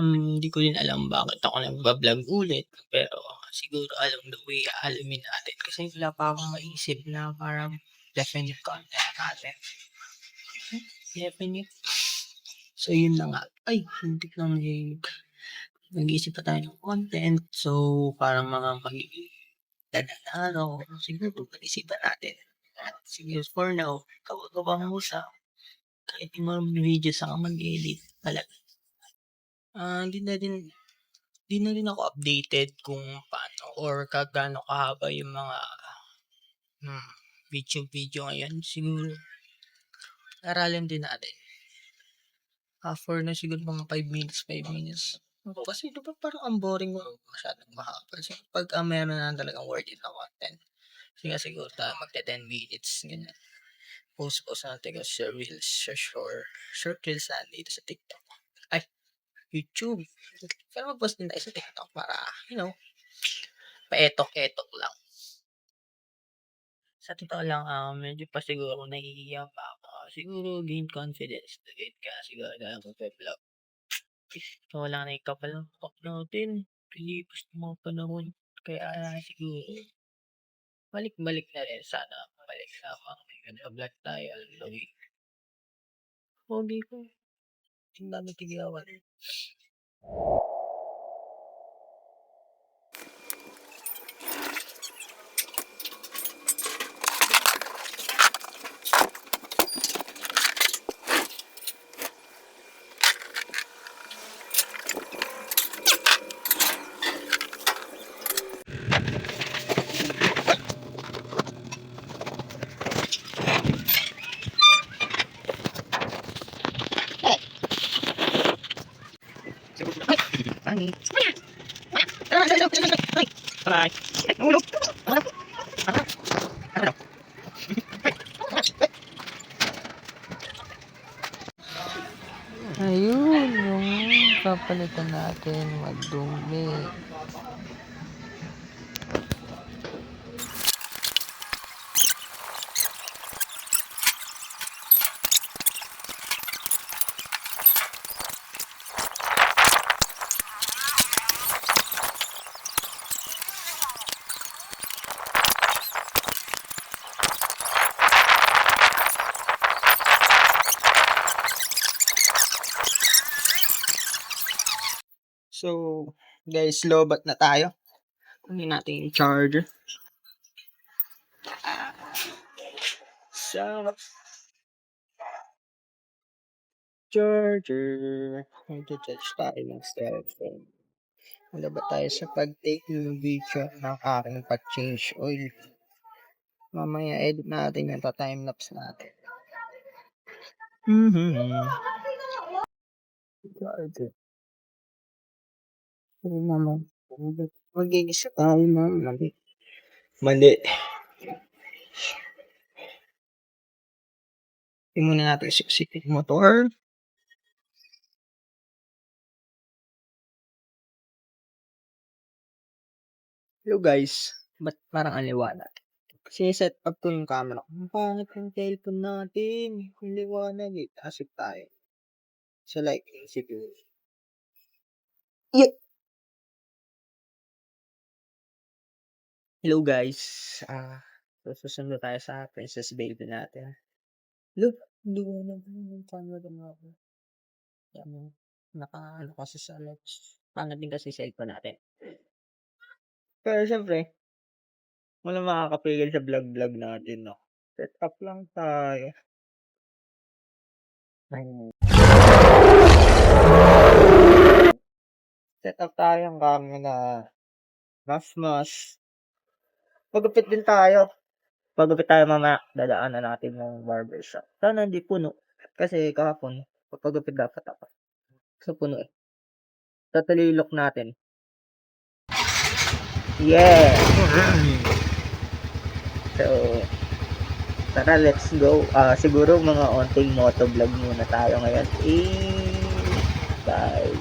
Hindi ko din alam bakit ako nagba-vlog ulit, pero siguro along the way aalamin natin kasi wala pa akong maisip na parang definite content natin. Definite. So yun na nga. Ay, muntik na nag-iisip pa tayo ng content. So parang mga magiging dalang araw, siguro pag-isipan natin. At sige, for now, gawa mo sa kahit yung mga video saka mag-edit talaga. Di na rin ako updated kung paano or gaano kahaba yung mga YouTube video ngayon. Siguro aralin din natin. For na siguro mga 5 minutes. Kasi diba parang ang boring mo masyadong mahaba. So pag meron na talagang worth it na content. Siguro magte 10 minutes ganyan. Post natin sa Reels, sa short Reels dito sa TikTok. Ay, YouTube. Pero mag-post din tayo sa TikTok para, paetok-etok lang. Sa totoo lang, medyo pa siguro nahihiya pa ako. Siguro gain confidence na gain ka siguro na magpe-vlog. So, wala na ikapalakpak natin. Pilipas ng mga panahon. Kaya siguro, balik-balik na rin sana. Balik na ako. Nag-vlog tayo. Pogi ko. Ang dami tigiawan. Ayun, yung papalitan natin magdumi. So, guys, lobat na tayo. Kunin natin yung charger. So, charger. Mag-charge tayo ng cellphone. Wala ba tayo sa pag-take ng video ng aking pag-change oil? Mamaya edit natin yung time-lapse natin. Charger. Ano naman? Mag-iisa tayo na mali. Tingnan muna natin si motor. Hello guys. Ba't parang aliwanag? Kasi set up ko yung camera. Ang pangit yung cellphone natin. Yung liwanag eh. Asik tayo. So like, siguro. Yeah. Hello guys. Susunod tayo sa Princess Baby natin. Look, liwanag yung camera na ako. Naka-ano kasi sa lights. Pangit din kasi cellphone natin. Pero syempre, wala makakapigil sa vlog natin, no? Set up lang tayo. Set up tayo ang camera. Mas. Pagupit din tayo. Pagupit tayo mamaya, dadaanan natin ng barbershop. Sana hindi puno. Kasi kahapon, pagupit dapat ako. So puno eh. Totally look natin. Yeah! So, tara, let's go. Siguro mga onting motovlog muna tayo ngayon. Bye!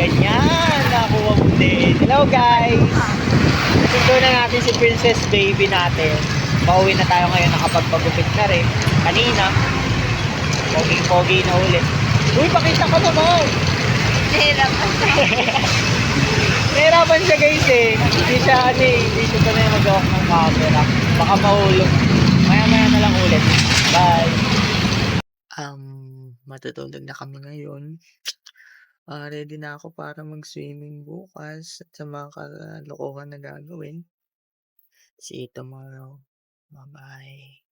Ganyan, nakuha mo din. Hello guys! Sundo na natin si Princess Baby natin. Pauwi na tayo ngayon, nakapagpagupit na rin. Kanina, pogi-pogi na ulit. Uy, pakita ka naman! Nahirapan siya guys eh. Hindi siya sanay mag-off ng camera. Baka mahulog. Maya-maya na lang ulit. Bye! Matutulog na kami ngayon. Ready na ako para mag-swimming bukas at sa mga kalokohan na gagawin. See you tomorrow. Bye-bye.